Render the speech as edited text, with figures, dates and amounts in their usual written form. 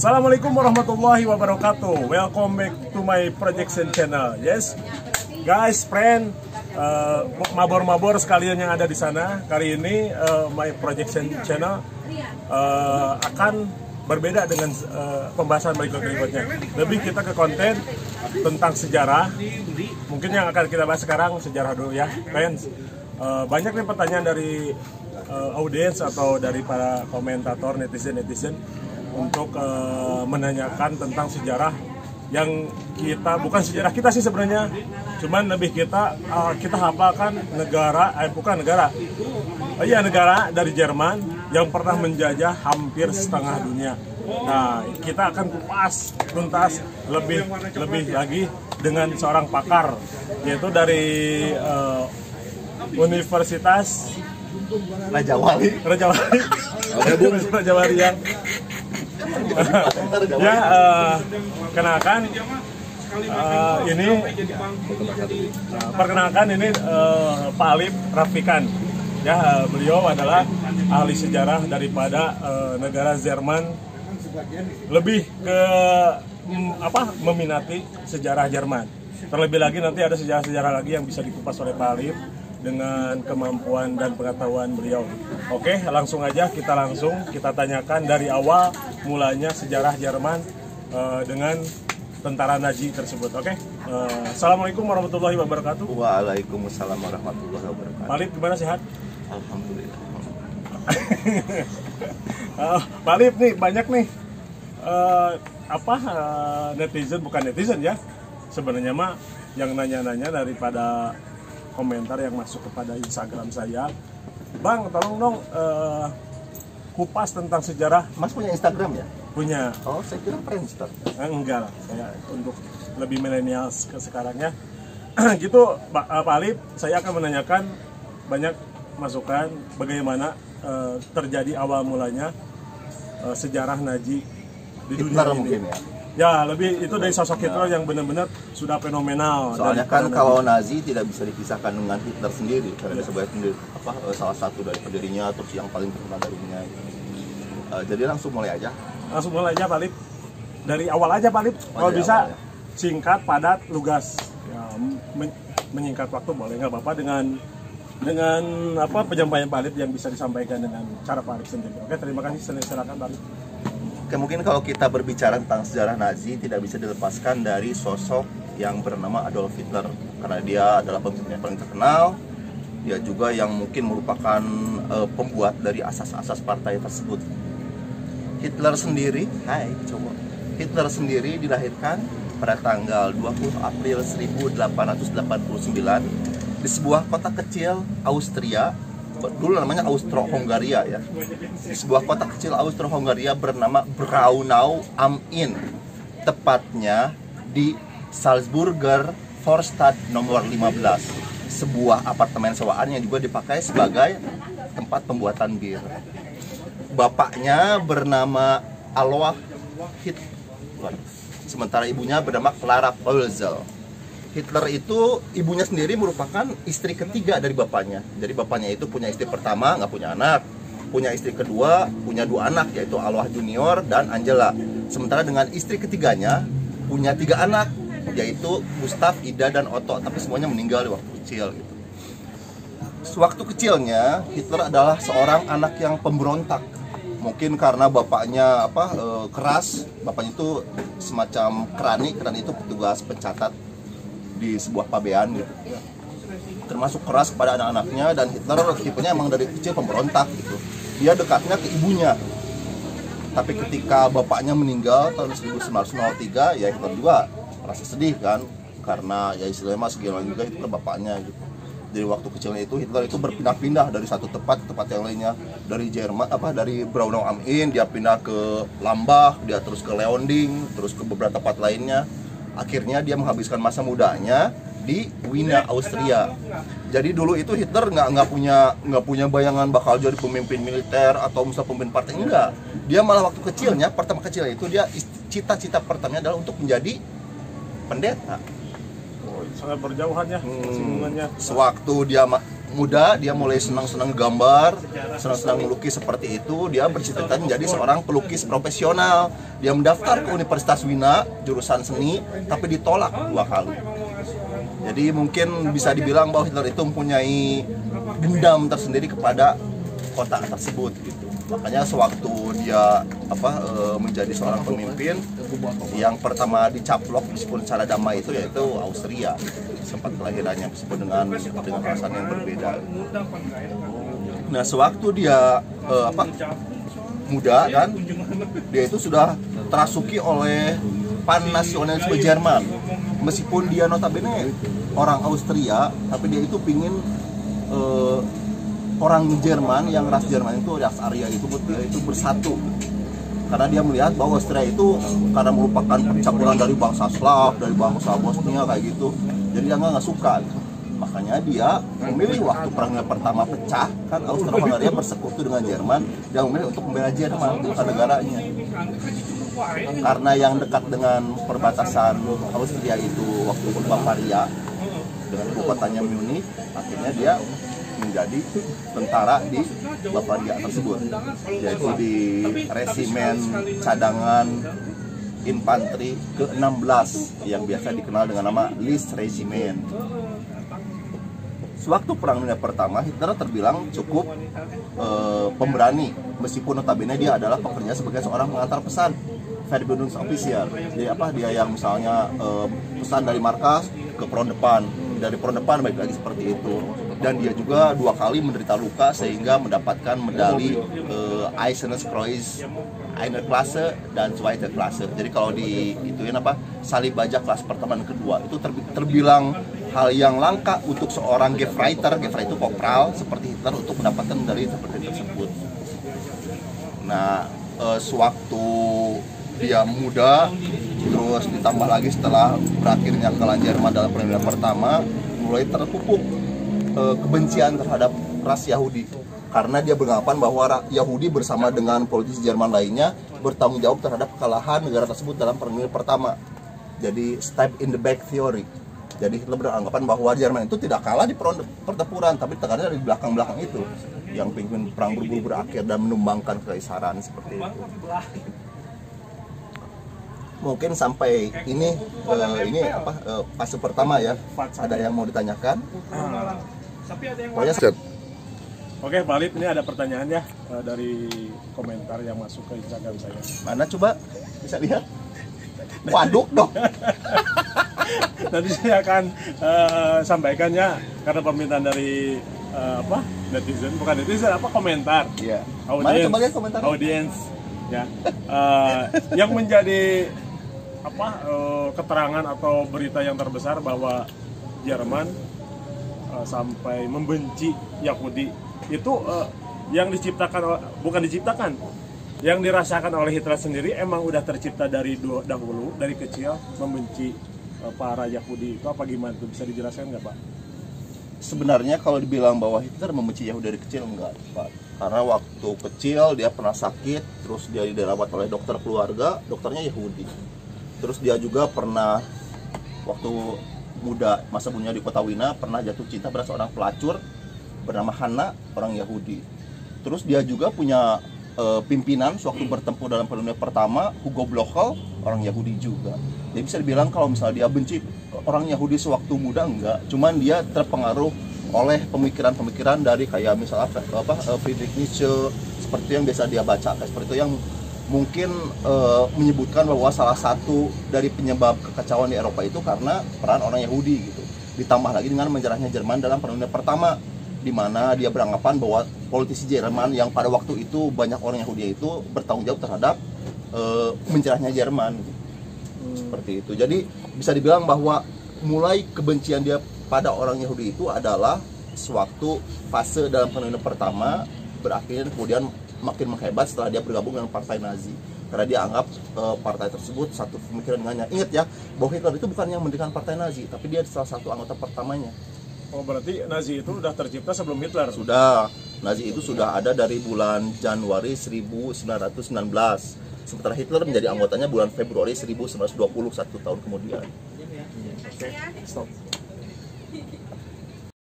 Assalamualaikum warahmatullahi wabarakatuh. Welcome back to my projection channel. Yes, guys, friend, mabor-mabor sekalian yang ada di sana. Kali ini my projection channel akan berbeda dengan pembahasan berikutnya. Lebih kita ke konten tentang sejarah. Mungkin yang akan kita bahas sekarang sejarah dulu ya, friends. Banyak nih pertanyaan dari audiens atau dari para komentator netizen untuk menanyakan tentang sejarah yang kita, bukan sejarah kita sih sebenarnya, cuman lebih kita hafalkan negara negara dari Jerman yang pernah menjajah hampir setengah dunia. Nah, kita akan kupas tuntas lebih lagi dengan seorang pakar, yaitu dari Universitas Raja Wali ya. Ya, kenalkan ini Pak Alip Rafikan. Ya, beliau adalah ahli sejarah daripada negara Jerman, lebih ke meminati sejarah Jerman. Terlebih lagi nanti ada sejarah-sejarah lagi yang bisa dikupas oleh Pak Alip dengan kemampuan dan pengetahuan beliau. Oke, langsung aja kita tanyakan dari awal mulanya sejarah Jerman dengan tentara Nazi tersebut. Oke, Assalamualaikum warahmatullahi wabarakatuh. Waalaikumsalam warahmatullahi wabarakatuh. Pak Alip, gimana, sehat? Alhamdulillah. Pak Alip nih, banyak nih netizen, bukan netizen ya, sebenarnya mah yang nanya-nanya daripada komentar yang masuk kepada Instagram saya. Bang, tolong dong kupas tentang sejarah. Mas punya Instagram ya? Punya. Oh, saya kira Friendster. Enggak lah, saya untuk lebih milenial ke sekarangnya. Gitu, Pak Alip, saya akan menanyakan banyak masukan bagaimana terjadi awal mulanya sejarah Nazi di dunia ini. Mungkin ya? Ya, lebih itu dari sosok Hitler yang benar-benar sudah fenomenal. Soalnya kan kalau Nazi tidak bisa dipisahkan dengan Hitler sendiri, karena dia sebagai salah satu dari pendirinya, terus yang paling terkenal dari dunia. Jadi langsung mulai aja. Pak Alip. Dari awal aja, Pak Alip. Kalau bisa singkat, padat, lugas. Ya, menyingkat waktu boleh, nggak apa-apa, dengan penyampaian Pak Alip yang bisa disampaikan dengan cara Pak Alip sendiri. Oke, terima kasih. Silakan, Pak Alip. Oke, mungkin kalau kita berbicara tentang sejarah Nazi tidak bisa dilepaskan dari sosok yang bernama Adolf Hitler, karena dia adalah pemimpin yang paling terkenal. Dia juga yang mungkin merupakan pembuat dari asas-asas partai tersebut. Hitler sendiri dilahirkan pada tanggal 20 April 1889 di sebuah kota kecil Austria. Dulu namanya Austro-Hungaria ya. Di sebuah kota kecil Austro-Hungaria bernama Braunau am Inn, tepatnya di Salzburger Vorstadt nomor 15, sebuah apartemen sewaan yang juga dipakai sebagai tempat pembuatan bir. Bapaknya bernama Alois Hitler, sementara ibunya bernama Clara Pölzel. Hitler itu, ibunya sendiri merupakan istri ketiga dari bapaknya. Jadi bapaknya itu punya istri pertama, nggak punya anak. Punya istri kedua, punya 2 anak, yaitu Alois Junior dan Angela. Sementara dengan istri ketiganya, punya 3 anak, yaitu Gustav, Ida, dan Otto. Tapi semuanya meninggal di waktu kecil. Gitu. Sewaktu kecilnya, Hitler adalah seorang anak yang pemberontak. Mungkin karena bapaknya keras. Bapaknya itu semacam kerani itu petugas pencatat di sebuah pabean gitu, termasuk keras kepada anak-anaknya. Dan Hitler tipenya emang dari kecil pemberontak gitu. Dia dekatnya ke ibunya, tapi ketika bapaknya meninggal tahun 1903 ya Hitler juga merasa sedih kan, karena ya istilahnya segitu juga Hitler bapaknya gitu. Dari waktu kecilnya itu Hitler itu berpindah-pindah dari satu tempat ke tempat yang lainnya. Dari Jerman dari Braunau am Inn dia pindah ke Lambach, dia terus ke Leonding, terus ke beberapa tempat lainnya. Akhirnya dia menghabiskan masa mudanya di Wina, Austria. Jadi dulu itu Hitler nggak punya bayangan bakal jadi pemimpin militer atau misalnya pemimpin partai, enggak. Dia malah waktu kecilnya, pertama kecilnya itu dia cita-cita pertamanya adalah untuk menjadi pendeta. Sangat berjauhan ya hubungannya. Sewaktu dia muda dia mulai senang-senang gambar, senang-senang melukis seperti itu. Dia bercita-cita menjadi seorang pelukis profesional. Dia mendaftar ke Universitas Wina jurusan seni, tapi ditolak 2 kali. Jadi mungkin bisa dibilang bahwa Hitler itu mempunyai dendam tersendiri kepada kota tersebut gitu. Makanya sewaktu dia menjadi seorang pemimpin, yang pertama dicaplok meskipun secara damai itu yaitu Austria, sempat kelahirannya meskipun dengan alasan yang berbeda. Nah, sewaktu dia muda kan, dia itu sudah terasuki oleh pan-nasionalisme Jerman. Meskipun dia notabene orang Austria, tapi dia itu pingin orang Jerman yang ras Jerman itu, ras Arya itu bersatu. Karena dia melihat bahwa Austria itu karena merupakan percampuran dari bangsa Slav, dari bangsa Bosnia kayak gitu. Jadi dia nggak suka. Makanya dia memilih waktu perang dunia pertama pecah, kan Austria-Hungaria bersekutu dengan Jerman, dia memilih untuk membela Jerman, bukan negaranya. Karena yang dekat dengan perbatasan Austria itu waktu Bavaria dengan ibu kotanya Munich, akhirnya dia menjadi tentara di Bavaria tersebut, yaitu di resimen cadangan infanteri ke-16 yang biasa dikenal dengan nama List Regiment. Sewaktu Perang Dunia Pertama, Hitler terbilang cukup pemberani, meskipun notabene dia adalah pekerja sebagai seorang pengantar pesan, Verbindungsoffizier. Jadi dia yang misalnya pesan dari markas ke front depan, dari front depan balik lagi seperti itu. Dan dia juga 2 kali menderita luka sehingga mendapatkan medali Eisernes Kreuz, Eine Klasse dan Zweite Klasse. Jadi kalau salib baja kelas pertama dan kedua itu terbilang hal yang langka untuk seorang Gefreiter itu kopral seperti Hitler untuk mendapatkan medali seperti tersebut. Nah, sewaktu dia muda, terus ditambah lagi setelah berakhirnya kekalahan Jerman dalam Perang Dunia Pertama, mulai terpupuk kebencian terhadap ras Yahudi, karena dia beranggapan bahwa Yahudi bersama dengan politisi Jerman lainnya bertanggung jawab terhadap kekalahan negara tersebut dalam Perang Dunia Pertama. Jadi stab in the back theory. Jadi Hitler beranggapan bahwa Jerman itu tidak kalah di pertempuran, tapi tekanannya dari belakang-belakang itu yang pingin perang berburu berakhir dan menumbangkan kekaisaran seperti itu. Mungkin sampai ini fase pertama ya. Ada yang mau ditanyakan? Oke, Pak Alip, ini ada pertanyaan ya dari komentar yang masuk ke Instagram saya. Mana coba? Bisa lihat? Waduh dong. Nanti saya akan sampaikannya karena permintaan dari netizen, bukan netizen, komentar. Iya. Audiens. Mana coba lihat komentar? Audiens. Ya. Yang menjadi keterangan atau berita yang terbesar bahwa Jerman sampai membenci Yahudi itu yang yang dirasakan oleh Hitler sendiri emang udah tercipta dari dahulu, dari kecil membenci para Yahudi itu apa gimana tuh, bisa dijelaskan nggak, Pak? Sebenarnya kalau dibilang bahwa Hitler membenci Yahudi dari kecil, enggak, Pak. Karena waktu kecil dia pernah sakit, terus dia dirawat oleh dokter keluarga, dokternya Yahudi. Terus dia juga pernah waktu muda, masa punya di kota Wina, pernah jatuh cinta pada seorang pelacur bernama Hanna, orang Yahudi. Terus dia juga punya pimpinan sewaktu bertempur dalam Perang Dunia Pertama, Hugo Blochel, orang Yahudi juga. Jadi bisa dibilang kalau misalnya dia benci orang Yahudi sewaktu muda, enggak. Cuman dia terpengaruh oleh pemikiran-pemikiran dari kayak misalnya Friedrich Nietzsche, seperti yang biasa dia baca, kayak seperti itu yang mungkin menyebutkan bahwa salah satu dari penyebab kekacauan di Eropa itu karena peran orang Yahudi gitu. Ditambah lagi dengan menjerahnya Jerman dalam Perang Dunia Pertama, di mana dia beranggapan bahwa politisi Jerman yang pada waktu itu banyak orang Yahudi itu bertanggung jawab terhadap menjerahnya Jerman gitu. Seperti itu. Jadi bisa dibilang bahwa mulai kebencian dia pada orang Yahudi itu adalah sewaktu fase dalam Perang Dunia Pertama berakhir, kemudian makin menghebat setelah dia bergabung dengan partai Nazi, karena dia anggap partai tersebut satu pemikiran dengannya. Ingat ya, bahwa Hitler itu bukan yang mendirikan partai Nazi, tapi dia salah satu anggota pertamanya. Oh, berarti Nazi itu sudah tercipta sebelum Hitler? Sudah. Nazi itu sudah ada dari bulan Januari 1919. Sementara Hitler menjadi anggotanya bulan Februari 1920, 1 tahun kemudian. Oke, stop.